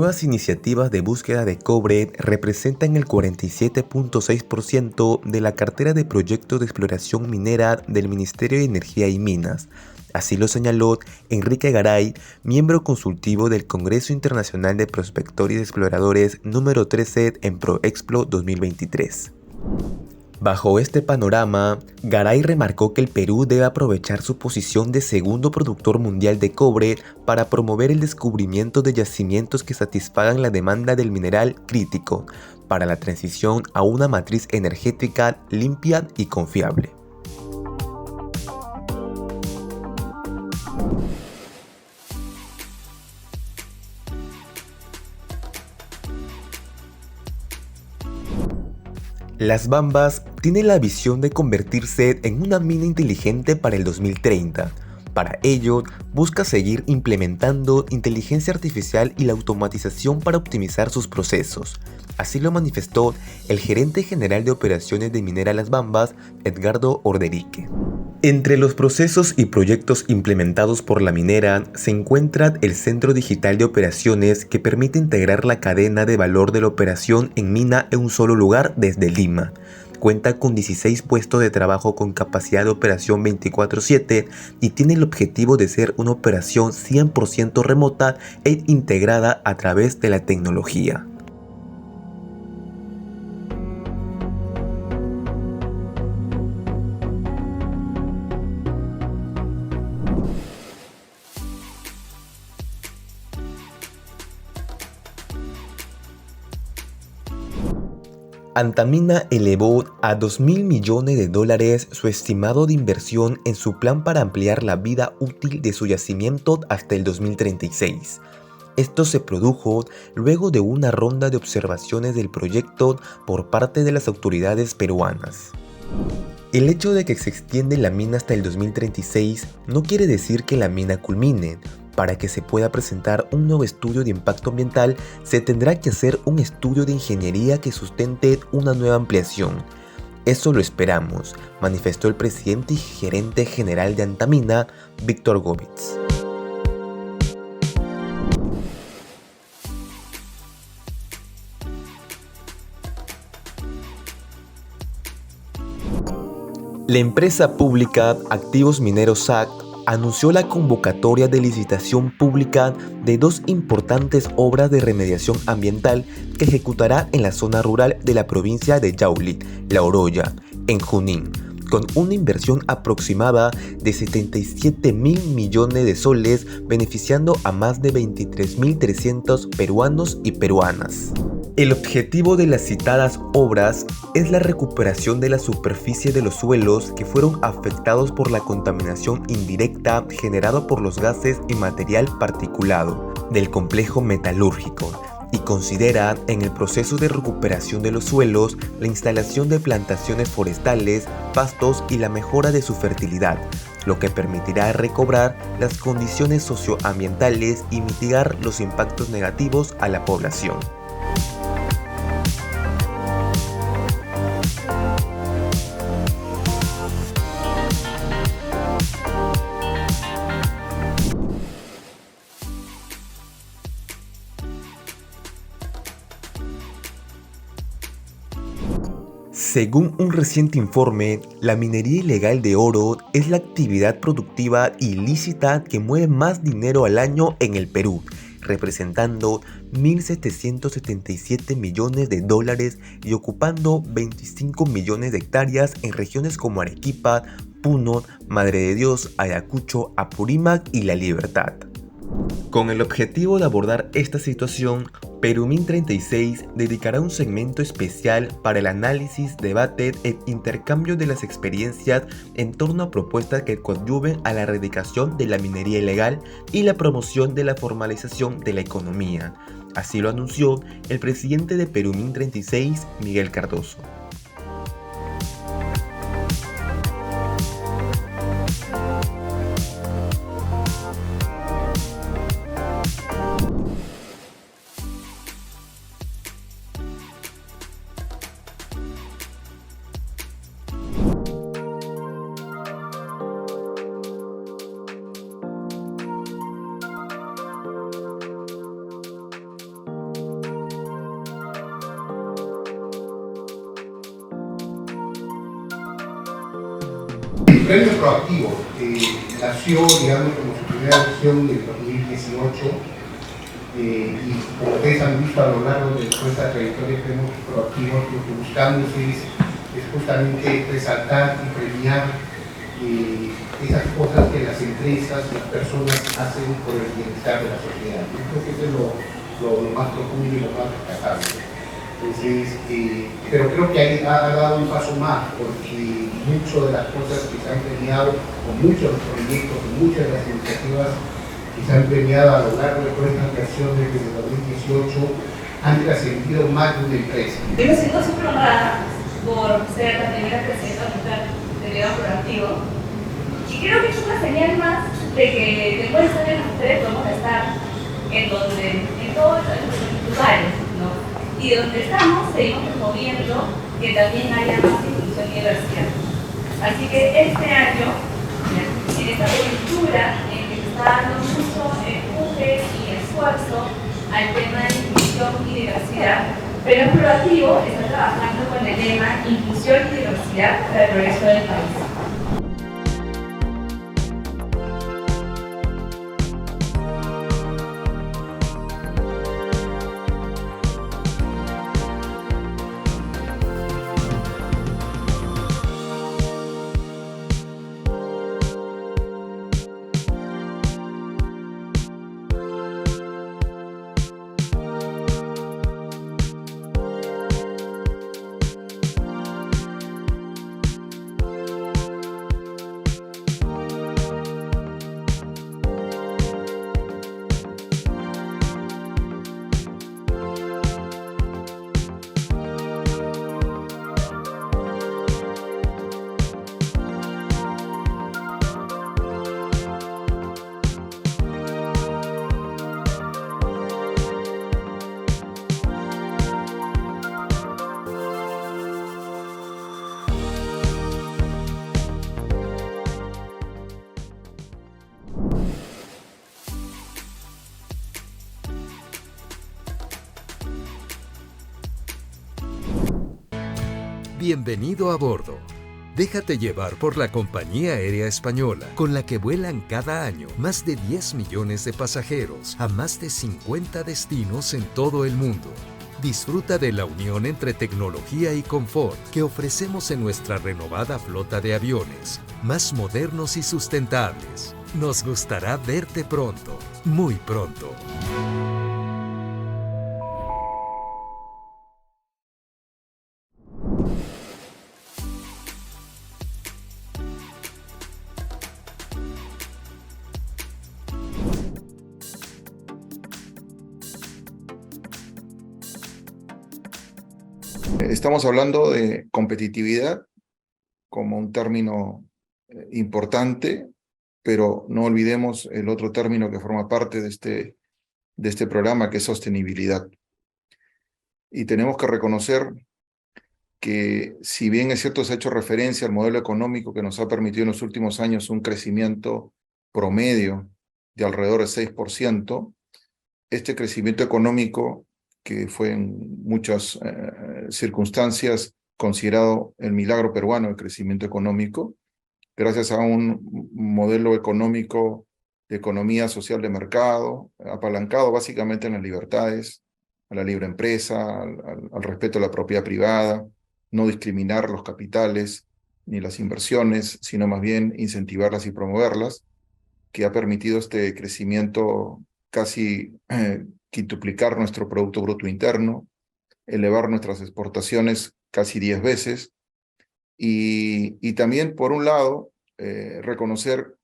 nuevas iniciativas de búsqueda de cobre representan el 47.6% de la cartera de proyectos de exploración minera del Ministerio de Energía y Minas. Así lo señaló Enrique Garay, miembro consultivo del Congreso Internacional de Prospectores y Exploradores número 13 en ProExplo 2023. Bajo este panorama, Garay remarcó que el Perú debe aprovechar su posición de segundo productor mundial de cobre para promover el descubrimiento de yacimientos que satisfagan la demanda del mineral crítico para la transición a una matriz energética limpia y confiable. Las Bambas tiene la visión de convertirse en una mina inteligente para el 2030. Para ello, busca seguir implementando inteligencia artificial y la automatización para optimizar sus procesos. Así lo manifestó el gerente general de operaciones de Minera Las Bambas, Edgardo Orderique. Entre los procesos y proyectos implementados por la minera se encuentra el Centro Digital de Operaciones, que permite integrar la cadena de valor de la operación en mina en un solo lugar desde Lima. Cuenta con 16 puestos de trabajo con capacidad de operación 24/7 y tiene el objetivo de ser una operación 100% remota e integrada a través de la tecnología. Antamina elevó a $2.000 millones su estimado de inversión en su plan para ampliar la vida útil de su yacimiento hasta el 2036. Esto se produjo luego de una ronda de observaciones del proyecto por parte de las autoridades peruanas. El hecho de que se extiende la mina hasta el 2036 no quiere decir que la mina culmine. Para que se pueda presentar un nuevo estudio de impacto ambiental, se tendrá que hacer un estudio de ingeniería que sustente una nueva ampliación. Eso lo esperamos, manifestó el presidente y gerente general de Antamina, Víctor Gómez. La empresa pública Activos Mineros SAC anunció la convocatoria de licitación pública de dos importantes obras de remediación ambiental que ejecutará en la zona rural de la provincia de Yauli, La Oroya, en Junín, con una inversión aproximada de 77.000 millones de soles, beneficiando a más de 23.300 peruanos y peruanas. El objetivo de las citadas obras es la recuperación de la superficie de los suelos que fueron afectados por la contaminación indirecta generada por los gases y material particulado del complejo metalúrgico, y considera en el proceso de recuperación de los suelos la instalación de plantaciones forestales, pastos y la mejora de su fertilidad, lo que permitirá recobrar las condiciones socioambientales y mitigar los impactos negativos a la población. Según un reciente informe, la minería ilegal de oro es la actividad productiva ilícita que mueve más dinero al año en el Perú, representando 1.777 millones de dólares y ocupando 25 millones de hectáreas en regiones como Arequipa, Puno, Madre de Dios, Ayacucho, Apurímac y La Libertad. Con el objetivo de abordar esta situación, Perumin 36 dedicará un segmento especial para el análisis, debate e intercambio de las experiencias en torno a propuestas que coadyuven a la erradicación de la minería ilegal y la promoción de la formalización de la economía. Así lo anunció el presidente de Perumin 36, Miguel Cardoso. premio proactivo nació, digamos, como su primera versión en el 2018 y como ustedes han visto a lo largo de nuestra trayectoria, premios proactivos, lo que buscamos es justamente resaltar y premiar esas cosas que las empresas, las personas hacen por el bienestar de la sociedad. Yo creo que eso es lo más profundo y lo más rescatable. Entonces, pero creo que ha dado un paso más, porque muchas de las cosas que se han premiado, o muchos de los proyectos, o muchas de las iniciativas que se han premiado a lo largo de todas estas versiones desde 2018 han trascendido más de una empresa. Yo me siento súper honrada por ser la primera presidenta del León Proactivo. Y creo que es una señal más de que después de estar en las mujeres podemos estar en todos los lugares, ¿no? Y donde estamos seguimos promoviendo que también haya más inclusión y diversidad. Así que este año, en esta coyuntura en que se está dando mucho empuje y esfuerzo al tema de inclusión y diversidad, pero Proactivo está trabajando con el lema Inclusión y Diversidad para el progreso del país. Bienvenido a bordo. Déjate llevar por la compañía aérea española, con la que vuelan cada año más de 10 millones de pasajeros a más de 50 destinos en todo el mundo. Disfruta de la unión entre tecnología y confort que ofrecemos en nuestra renovada flota de aviones, más modernos y sustentables. Nos gustará verte pronto, muy pronto. Estamos hablando de competitividad como un término importante, pero no olvidemos el otro término que forma parte de este programa, que es sostenibilidad. Y tenemos que reconocer que, si bien es cierto, se ha hecho referencia al modelo económico que nos ha permitido en los últimos años un crecimiento promedio de alrededor del 6%, este crecimiento económico, que fue en muchas circunstancias considerado el milagro peruano, el crecimiento económico, gracias a un modelo económico de economía social de mercado, apalancado básicamente en las libertades, a la libre empresa, al respeto a la propiedad privada, no discriminar los capitales ni las inversiones, sino más bien incentivarlas y promoverlas, que ha permitido este crecimiento casi quintuplicar nuestro Producto Bruto Interno, elevar nuestras exportaciones casi 10 veces, y también, por un lado, reconocer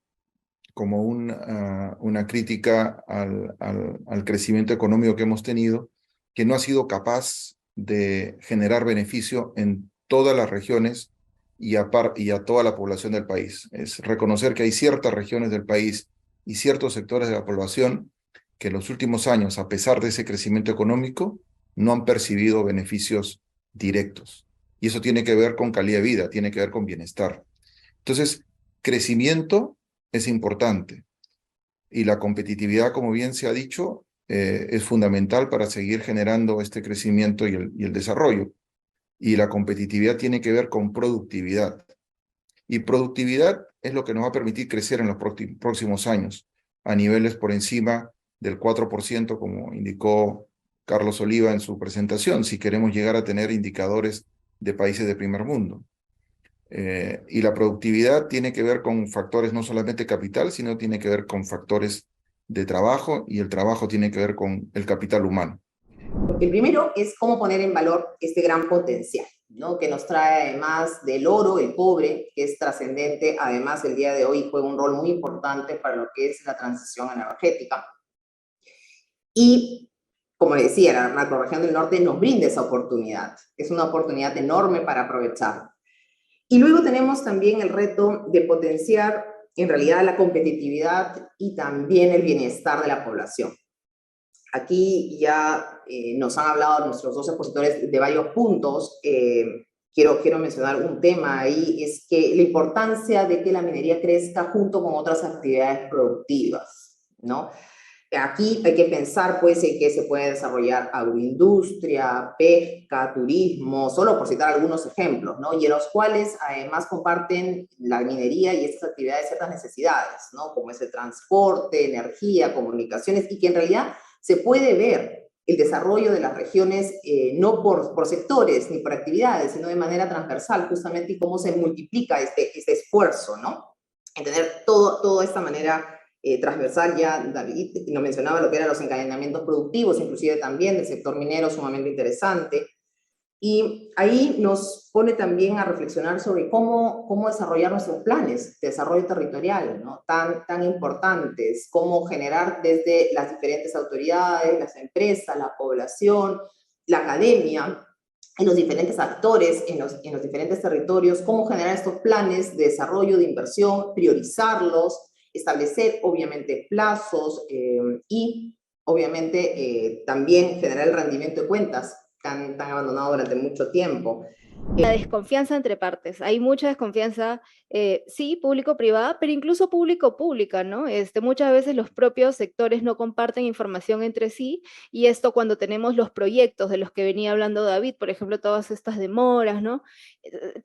como una crítica al crecimiento económico que hemos tenido, que no ha sido capaz de generar beneficio en todas las regiones y a toda la población del país. Es reconocer que hay ciertas regiones del país y ciertos sectores de la población que en los últimos años, a pesar de ese crecimiento económico, no han percibido beneficios directos. Y eso tiene que ver con calidad de vida, tiene que ver con bienestar. Entonces, crecimiento es importante. Y la competitividad, como bien se ha dicho, es fundamental para seguir generando este crecimiento y el desarrollo. Y la competitividad tiene que ver con productividad. Y productividad es lo que nos va a permitir crecer en los próximos años, a niveles por encima del 4%, como indicó Carlos Oliva en su presentación, si queremos llegar a tener indicadores de países de primer mundo. Y la productividad tiene que ver con factores no solamente capital, sino tiene que ver con factores de trabajo, y el trabajo tiene que ver con el capital humano. El primero es cómo poner en valor este gran potencial, ¿no? Que nos trae además del oro, el cobre, que es trascendente, además el día de hoy juega un rol muy importante para lo que es la transición energética. Y, como le decía, la macrorregión del norte nos brinda esa oportunidad. Es una oportunidad enorme para aprovechar. Y luego tenemos también el reto de potenciar en realidad la competitividad y también el bienestar de la población. Aquí ya nos han hablado nuestros dos expositores de varios puntos. Quiero mencionar un tema ahí, es que la importancia de que la minería crezca junto con otras actividades productivas, ¿no? Aquí hay que pensar, pues, en que se puede desarrollar agroindustria, pesca, turismo, solo por citar algunos ejemplos, ¿no? Y en los cuales, además, comparten la minería y estas actividades ciertas necesidades, ¿no? Como es el transporte, energía, comunicaciones, y que en realidad se puede ver el desarrollo de las regiones no por sectores ni por actividades, sino de manera transversal, justamente, y cómo se multiplica este esfuerzo, ¿no? Entender toda esta manera transversal. Ya David nos mencionaba lo que eran los encadenamientos productivos, inclusive también del sector minero, sumamente interesante. Y ahí nos pone también a reflexionar sobre cómo desarrollar nuestros planes de desarrollo territorial, ¿no? Tan importantes, cómo generar desde las diferentes autoridades, las empresas, la población, la academia, en los diferentes actores, en los diferentes territorios, cómo generar estos planes de desarrollo, de inversión, priorizarlos, establecer obviamente plazos y obviamente también generar el rendimiento de cuentas tan abandonado durante mucho tiempo. La desconfianza entre partes. Hay mucha desconfianza, sí, público-privada, pero incluso público-pública, ¿no? Muchas veces los propios sectores no comparten información entre sí, y esto cuando tenemos los proyectos de los que venía hablando David, por ejemplo, todas estas demoras, ¿no?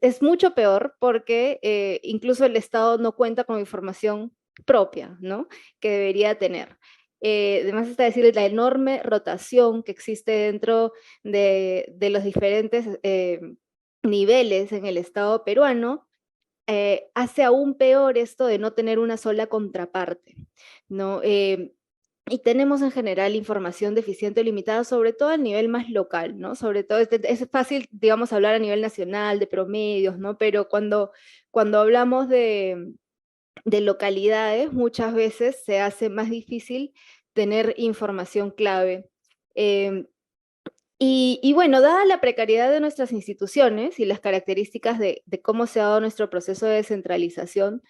Es mucho peor porque incluso el Estado no cuenta con información propia, ¿no? Que debería tener. Además está decir la enorme rotación que existe dentro de los diferentes niveles en el Estado peruano, hace aún peor esto de no tener una sola contraparte, ¿no? Y tenemos en general información deficiente o limitada, sobre todo a nivel más local, ¿no? Sobre todo, es fácil, digamos, hablar a nivel nacional, de promedios, ¿no? Pero cuando hablamos de localidades, muchas veces se hace más difícil tener información clave. Y bueno, dada la precariedad de nuestras instituciones y las características de cómo se ha dado nuestro proceso de descentralización,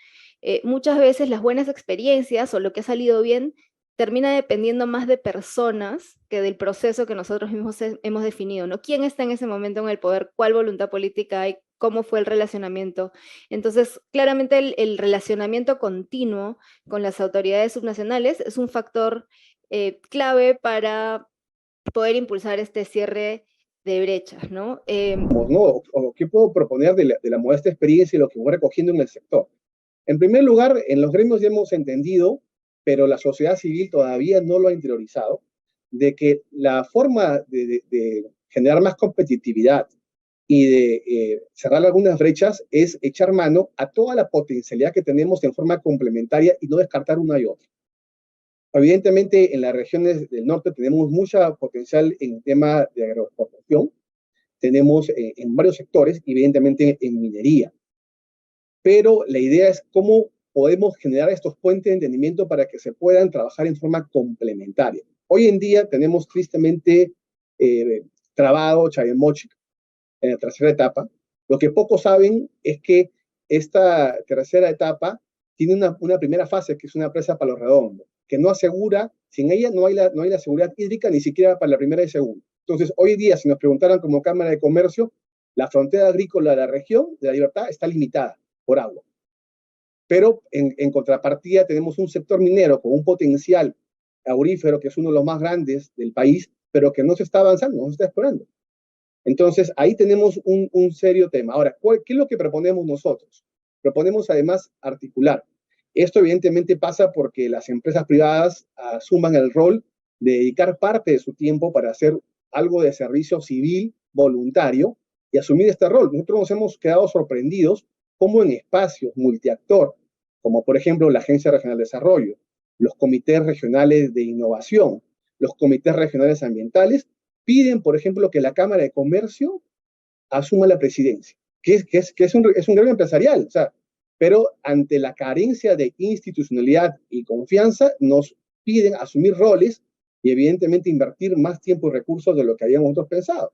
muchas veces las buenas experiencias o lo que ha salido bien termina dependiendo más de personas que del proceso que nosotros mismos hemos definido, ¿no? ¿Quién está en ese momento en el poder? ¿Cuál voluntad política hay? ¿Cómo fue el relacionamiento? Entonces, claramente el relacionamiento continuo con las autoridades subnacionales es un factor clave para poder impulsar este cierre de brechas, ¿no? ¿No? O qué puedo proponer de la modesta experiencia y lo que voy recogiendo en el sector. En primer lugar, en los gremios ya hemos entendido, pero la sociedad civil todavía no lo ha interiorizado, de que la forma de generar más competitividad y de cerrar algunas brechas es echar mano a toda la potencialidad que tenemos en forma complementaria y no descartar una y otra. Evidentemente, en las regiones del norte tenemos mucha potencial en tema de agroexportación, tenemos en varios sectores, evidentemente en minería. Pero la idea es cómo podemos generar estos puentes de entendimiento para que se puedan trabajar en forma complementaria. Hoy en día tenemos tristemente trabado Chayamochic en la tercera etapa. Lo que pocos saben es que esta tercera etapa tiene una primera fase, que es una presa Palo Redondo, que no asegura, sin ella no hay la seguridad hídrica ni siquiera para la primera y segunda. Entonces, hoy día, si nos preguntaran como Cámara de Comercio, la frontera agrícola de la región de la Libertad está limitada por agua. Pero en contrapartida tenemos un sector minero con un potencial aurífero que es uno de los más grandes del país, pero que no se está avanzando, no se está explorando. Entonces, ahí tenemos un serio tema. Ahora, ¿qué es lo que proponemos nosotros? Proponemos además articular. Esto evidentemente pasa porque las empresas privadas asuman el rol de dedicar parte de su tiempo para hacer algo de servicio civil voluntario y asumir este rol. Nosotros nos hemos quedado sorprendidos cómo en espacios multiactor, como por ejemplo la Agencia Regional de Desarrollo, los comités regionales de innovación, los comités regionales ambientales, piden, por ejemplo, que la Cámara de Comercio asuma la presidencia, que es un gremio empresarial, o sea, pero ante la carencia de institucionalidad y confianza, nos piden asumir roles y evidentemente invertir más tiempo y recursos de lo que habíamos nosotros pensado.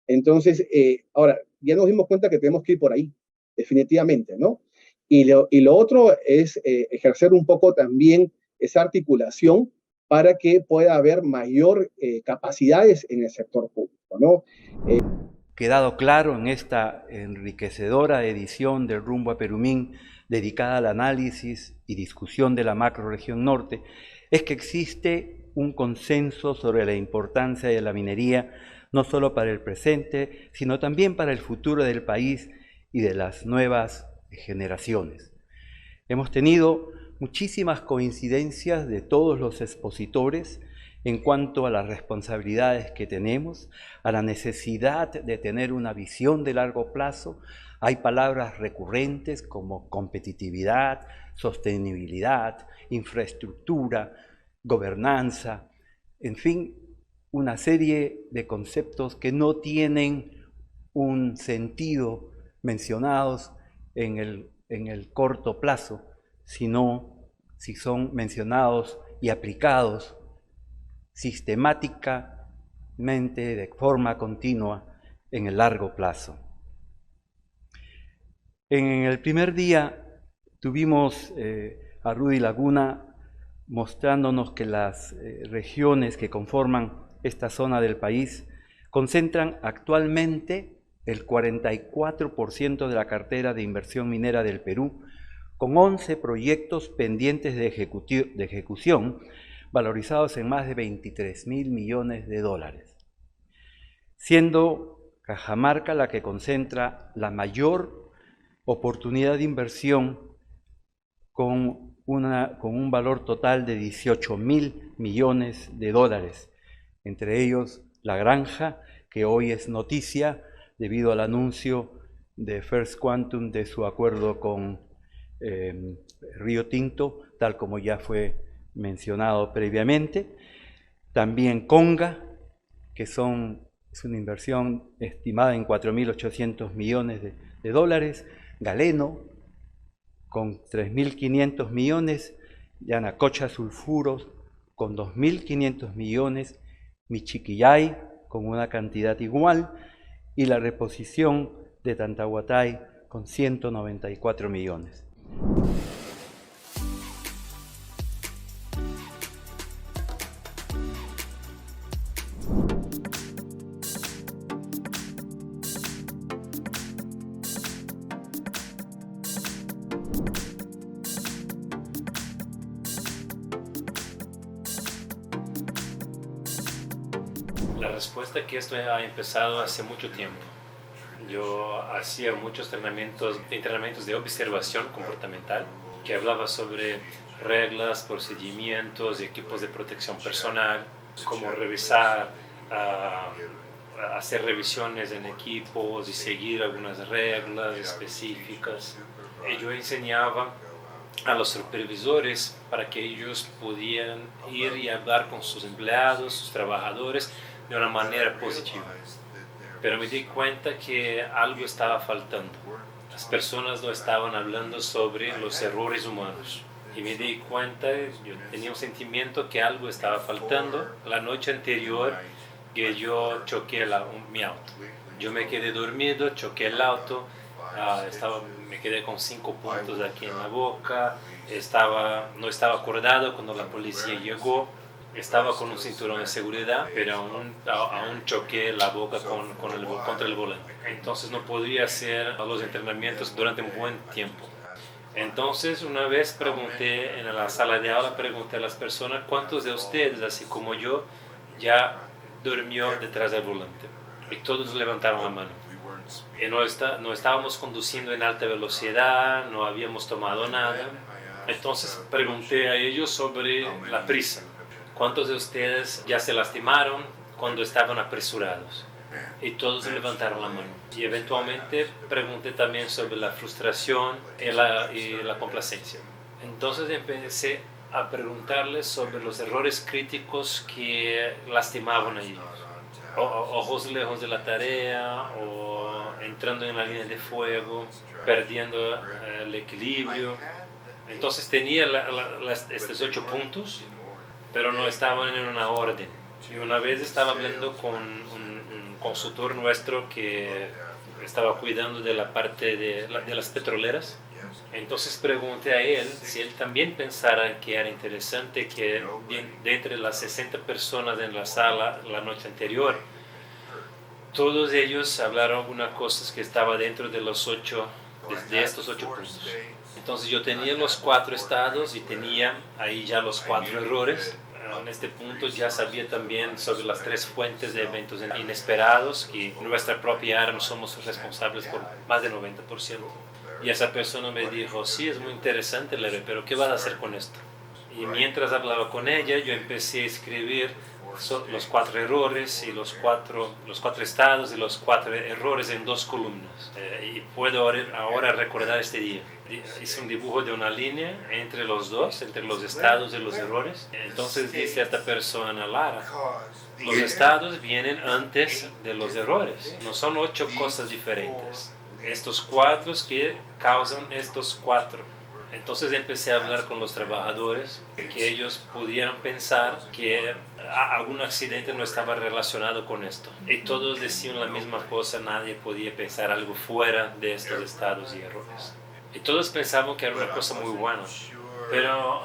Entonces, ahora, ya nos dimos cuenta que tenemos que ir por ahí, definitivamente, ¿no? Y lo otro es ejercer un poco también esa articulación para que pueda haber mayor capacidades en el sector público, ¿no? Quedado claro en esta enriquecedora edición del Rumbo a Perumín, dedicada al análisis y discusión de la macrorregión norte, es que existe un consenso sobre la importancia de la minería, no solo para el presente, sino también para el futuro del país y de las nuevas generaciones. Hemos tenido muchísimas coincidencias de todos los expositores en cuanto a las responsabilidades que tenemos, a la necesidad de tener una visión de largo plazo. Hay palabras recurrentes como competitividad, sostenibilidad, infraestructura, gobernanza, en fin, una serie de conceptos que no tienen un sentido mencionados en el corto plazo, sino si son mencionados y aplicados sistemáticamente, de forma continua, en el largo plazo. En el primer día tuvimos a Rudy Laguna mostrándonos que las regiones que conforman esta zona del país concentran actualmente el 44% de la cartera de inversión minera del Perú, con 11 proyectos pendientes de ejecución, valorizados en más de 23.000 millones de dólares, siendo Cajamarca la que concentra la mayor oportunidad de inversión con un valor total de 18.000 millones de dólares, entre ellos La Granja, que hoy es noticia debido al anuncio de First Quantum de su acuerdo con Río Tinto, tal como ya fue mencionado previamente. También Conga, que es una inversión estimada en 4.800 millones de dólares. Galeno, con 3.500 millones. Yanacocha Sulfuros, con 2.500 millones. Michiquillay, con una cantidad igual. Y la reposición de Tantahuatay, con 194 millones. La respuesta es que esto ha empezado hace mucho tiempo. Yo hacía muchos entrenamientos de observación comportamental que hablaba sobre reglas, procedimientos, equipos de protección personal, cómo revisar, hacer revisiones en equipos y seguir algunas reglas específicas. Y yo enseñaba a los supervisores para que ellos pudieran ir y hablar con sus empleados, sus trabajadores, de una manera positiva. Pero me di cuenta que algo estaba faltando. Las personas no estaban hablando sobre los errores humanos. Y me di cuenta, yo tenía un sentimiento que algo estaba faltando. La noche anterior que yo choqué mi auto. Yo me quedé dormido, choqué el auto, me quedé con 5 puntos aquí en la boca, no estaba acordado cuando la policía llegó. Estaba con un cinturón de seguridad, pero aún choqué la boca contra el volante. Entonces no podía hacer los entrenamientos durante un buen tiempo. Entonces una vez pregunté en la sala de aula, pregunté a las personas, ¿cuántos de ustedes, así como yo, ya durmió detrás del volante? Y todos levantaron la mano. Y no estábamos conduciendo en alta velocidad, no habíamos tomado nada. Entonces pregunté a ellos sobre la prisa. ¿Cuántos de ustedes ya se lastimaron cuando estaban apresurados? Y todos levantaron la mano. Y eventualmente pregunté también sobre la frustración y la complacencia. Entonces empecé a preguntarles sobre los errores críticos que lastimaban a ellos. Ojos lejos de la tarea, o entrando en la línea de fuego, perdiendo el equilibrio. Entonces tenía estos 8 puntos, pero no estaban en una orden. Y una vez estaba hablando con un consultor nuestro que estaba cuidando de la parte de las petroleras. Entonces pregunté a él si él también pensara que era interesante que de entre las 60 personas en la sala la noche anterior, todos ellos hablaron algunas cosas que estaba dentro de estos 8 puntos. Entonces yo tenía los 4 estados y tenía ahí ya los 4 errores. En este punto ya sabía también sobre las 3 fuentes de eventos inesperados, que en nuestra propia área no somos responsables por más del 90%. Y esa persona me dijo, sí, es muy interesante, Larry, pero ¿qué vas a hacer con esto? Y mientras hablaba con ella, yo empecé a escribir los 4 errores y los cuatro estados y los 4 errores en 2 columnas. Y puedo ahora recordar este día. Hice un dibujo de una línea entre los dos, entre los estados y los errores. Entonces dice esta persona, Lara, los estados vienen antes de los errores. No son 8 cosas diferentes. Estos 4 que causan estos 4. Entonces empecé a hablar con los trabajadores, que ellos pudieran pensar que algún accidente no estaba relacionado con esto. Y todos decían la misma cosa, nadie podía pensar algo fuera de estos estados y errores. Y todos pensaban que era una cosa muy buena, pero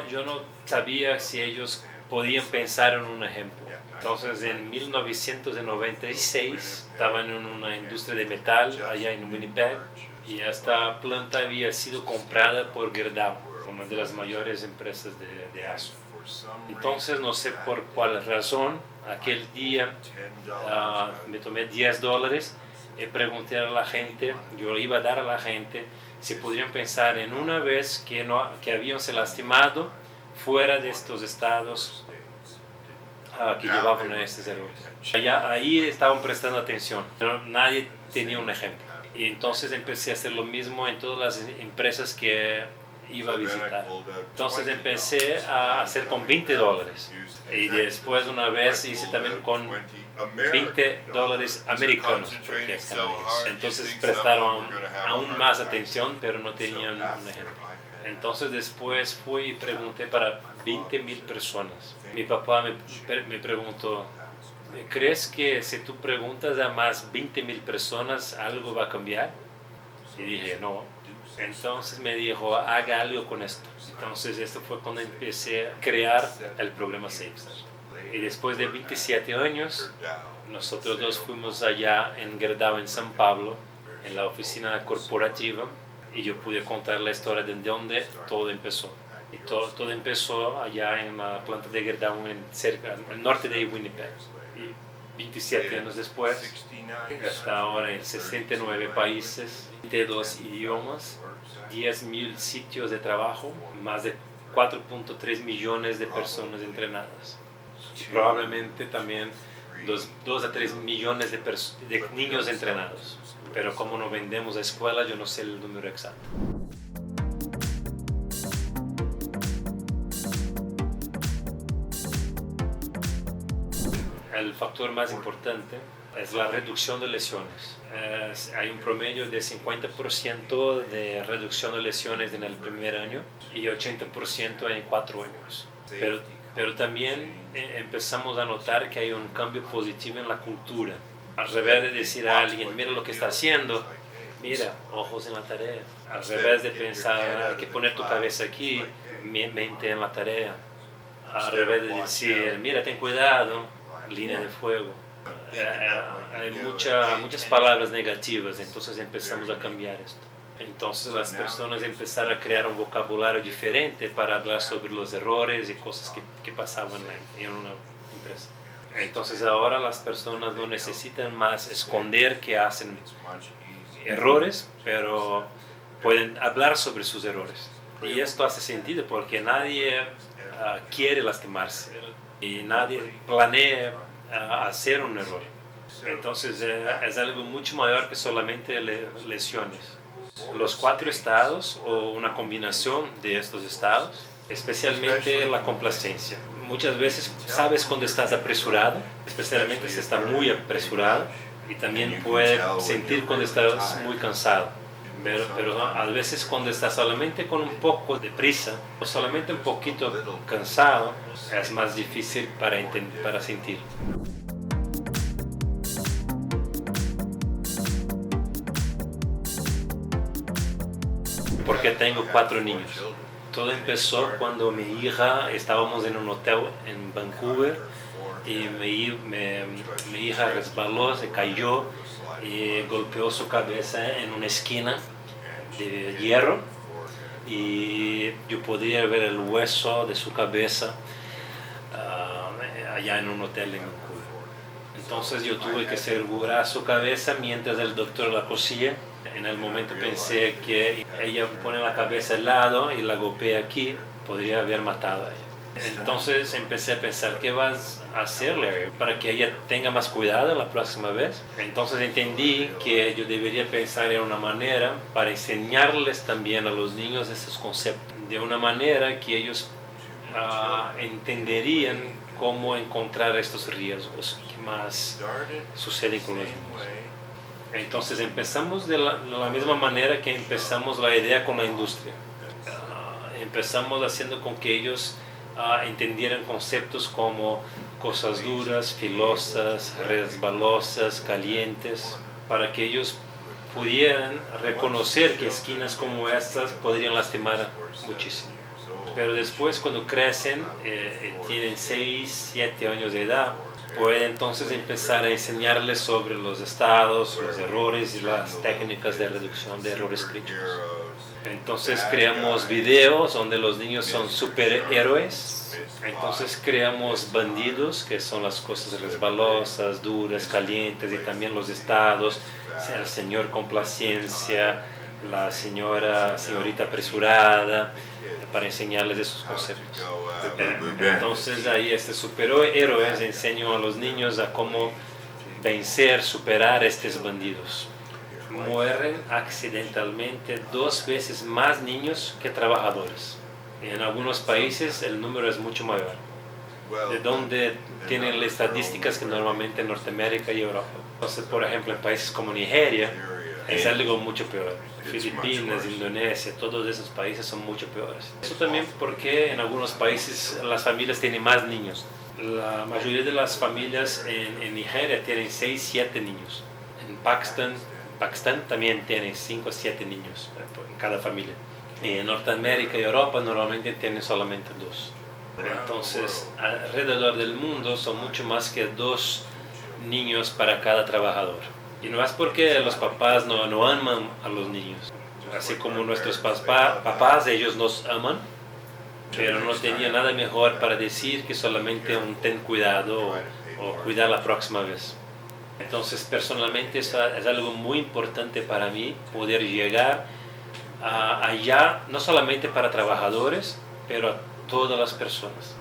yo no sabía si ellos podían pensar en un ejemplo. Entonces en 1996 estaban en una industria de metal allá en Winnipeg, y esta planta había sido comprada por Gerdau, una de las mayores empresas de acero. Entonces no sé por cuál razón, aquel día me tomé $10 y pregunté a la gente, yo iba a dar a la gente si podrían pensar en una vez que habían se lastimado fuera de estos estados que llevaban a estos errores. Ahí estaban prestando atención, pero nadie tenía un ejemplo. Y entonces empecé a hacer lo mismo en todas las empresas que iba a visitar. Entonces empecé a hacer con $20. Y después una vez hice también con $20 americanos, porque es canadiense. Entonces prestaron aún más atención, pero no tenían un ejemplo. Entonces después fui y pregunté para 20,000 personas. Mi papá me preguntó, ¿crees que si tú preguntas a más 20,000 personas algo va a cambiar? Y dije, no. Entonces me dijo, haga algo con esto. Entonces esto fue cuando empecé a crear el programa SafeStart. Y después de 27 años, nosotros dos fuimos allá en Gerdau, en San Pablo, en la oficina corporativa, y yo pude contar la historia de dónde todo empezó. Y todo empezó allá en la planta de Gerdau, cerca, al norte de Winnipeg. Y 27 años después, hasta ahora en 69 países, 22 idiomas, 10,000 sitios de trabajo, más de 4.3 millones de personas entrenadas. Y probablemente también 2 a 3 millones de niños entrenados. Pero como no vendemos a escuelas, yo no sé el número exacto. El factor más importante es la reducción de lesiones. Hay un promedio de 50% de reducción de lesiones en el primer año y 80% en 4 años. Pero también empezamos a notar que hay un cambio positivo en la cultura. Al revés de decir a alguien, mira lo que está haciendo, mira, ojos en la tarea. Al revés de pensar, hay que poner tu cabeza aquí, mente en la tarea. Al revés de decir, mira, ten cuidado, línea de fuego. Hay muchas palabras negativas, entonces empezamos a cambiar esto. Entonces las personas empezaron a crear un vocabulario diferente para hablar sobre los errores y cosas que pasaban en una empresa. Entonces ahora las personas no necesitan más esconder que hacen errores, pero pueden hablar sobre sus errores. Y esto hace sentido porque nadie quiere lastimarse y nadie planea hacer un error. Entonces es algo mucho mayor que solamente lesiones. Los 4 estados o una combinación de estos estados, especialmente la complacencia. Muchas veces sabes cuando estás apresurado, especialmente si estás muy apresurado, y también puedes sentir cuando estás muy cansado. Pero a veces cuando estás solamente con un poco de prisa o solamente un poquito cansado, es más difícil para sentir. Porque tengo 4 niños. Todo empezó cuando mi hija, estábamos en un hotel en Vancouver y mi hija resbaló, se cayó y golpeó su cabeza en una esquina de hierro y yo podía ver el hueso de su cabeza allá en un hotel en Vancouver. Entonces yo tuve que asegurar su cabeza mientras el doctor la cosía. En el momento pensé que ella pone la cabeza al lado y la golpea aquí, podría haber matado a ella. Entonces empecé a pensar, ¿qué vas a hacerle para que ella tenga más cuidado la próxima vez? Entonces entendí que yo debería pensar en una manera para enseñarles también a los niños estos conceptos, de una manera que ellos entenderían cómo encontrar estos riesgos que más suceden con los niños. Entonces empezamos de la misma manera que empezamos la idea con la industria. Empezamos haciendo con que ellos entendieran conceptos como cosas duras, filosas, resbalosas, calientes, para que ellos pudieran reconocer que esquinas como estas podrían lastimar muchísimo. Pero después cuando crecen, tienen 6, 7 años de edad, puede entonces empezar a enseñarles sobre los estados, los errores y las técnicas de reducción de errores críticos. Entonces creamos videos donde los niños son superhéroes. Entonces creamos bandidos, que son las cosas resbalosas, duras, calientes, y también los estados, el señor complacencia, la señorita apresurada, para enseñarles esos conceptos. Entonces ahí superhéroes enseñan a los niños a cómo vencer, superar estos bandidos. Mueren accidentalmente 2 veces más niños que trabajadores. En algunos países el número es mucho mayor. De donde tienen las estadísticas que normalmente en Norteamérica y Europa. Entonces, por ejemplo, en países como Nigeria es algo mucho peor. Filipinas, Indonesia, todos esos países son mucho peores. Eso también porque en algunos países las familias tienen más niños. La mayoría de las familias en Nigeria tienen 6, 7 niños. En Pakistán también tienen 5 o 7 niños en cada familia. Y en Norteamérica y Europa normalmente tienen solamente 2. Entonces, alrededor del mundo son mucho más que 2 niños para cada trabajador. Y no es porque los papás no aman a los niños. Así como nuestros papás, ellos nos aman, pero no tenían nada mejor para decir que solamente un ten cuidado o cuidar la próxima vez. Entonces, personalmente, eso es algo muy importante para mí, poder llegar allá, no solamente para trabajadores, pero a todas las personas.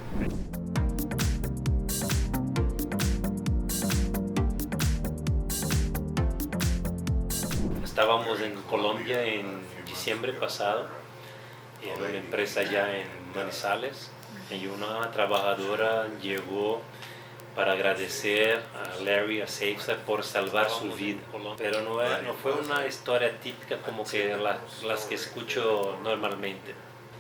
Estábamos en Colombia en diciembre pasado, en una empresa allá en Manizales, y una trabajadora llegó para agradecer a Larry, a SafeStar, por salvar su vida. Pero no fue una historia típica como que las que escucho normalmente.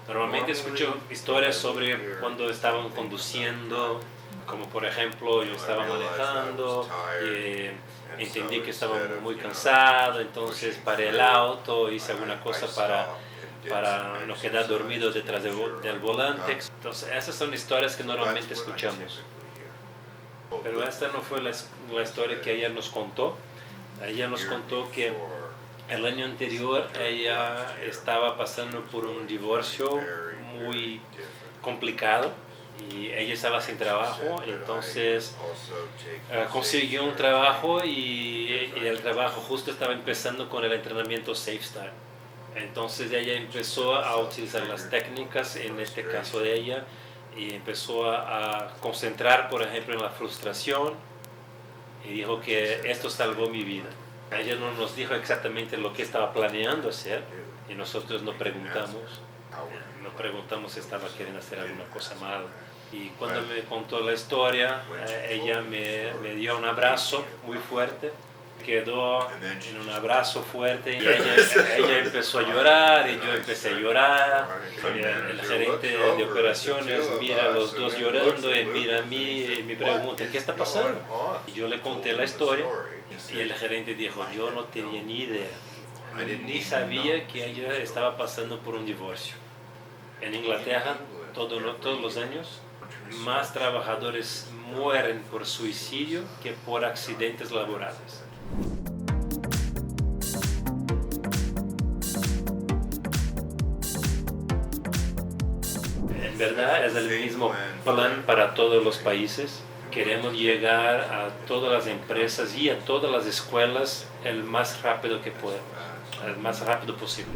Normalmente escucho historias sobre cuando estaban conduciendo, como por ejemplo yo estaba manejando, entendí que estaba muy cansado, entonces paré el auto, hice alguna cosa para no quedar dormido detrás del volante. Entonces esas son historias que normalmente escuchamos. Pero esta no fue la historia que ella nos contó. Ella nos contó que el año anterior ella estaba pasando por un divorcio muy complicado y ella estaba sin trabajo, entonces consiguió un trabajo y el trabajo justo estaba empezando con el entrenamiento SafeStart. Entonces ella empezó a utilizar las técnicas, en este caso de ella, y empezó a concentrar, por ejemplo, en la frustración, y dijo que esto salvó mi vida. Ella no nos dijo exactamente lo que estaba planeando hacer, y nosotros no preguntamos si estaba queriendo hacer alguna cosa mal. Y cuando me contó la historia, ella me dio un abrazo muy fuerte, quedó en un abrazo fuerte, y ella empezó a llorar y yo empecé a llorar. El gerente de operaciones mira a los dos llorando y mira a mí y me pregunta, ¿qué está pasando? Y yo le conté la historia y el gerente dijo, yo no tenía ni idea, ni sabía que ella estaba pasando por un divorcio. En Inglaterra, todos los años, más trabajadores mueren por suicidio que por accidentes laborales. En verdad es el mismo plan para todos los países. Queremos llegar a todas las empresas y a todas las escuelas el más rápido que podemos, el más rápido posible.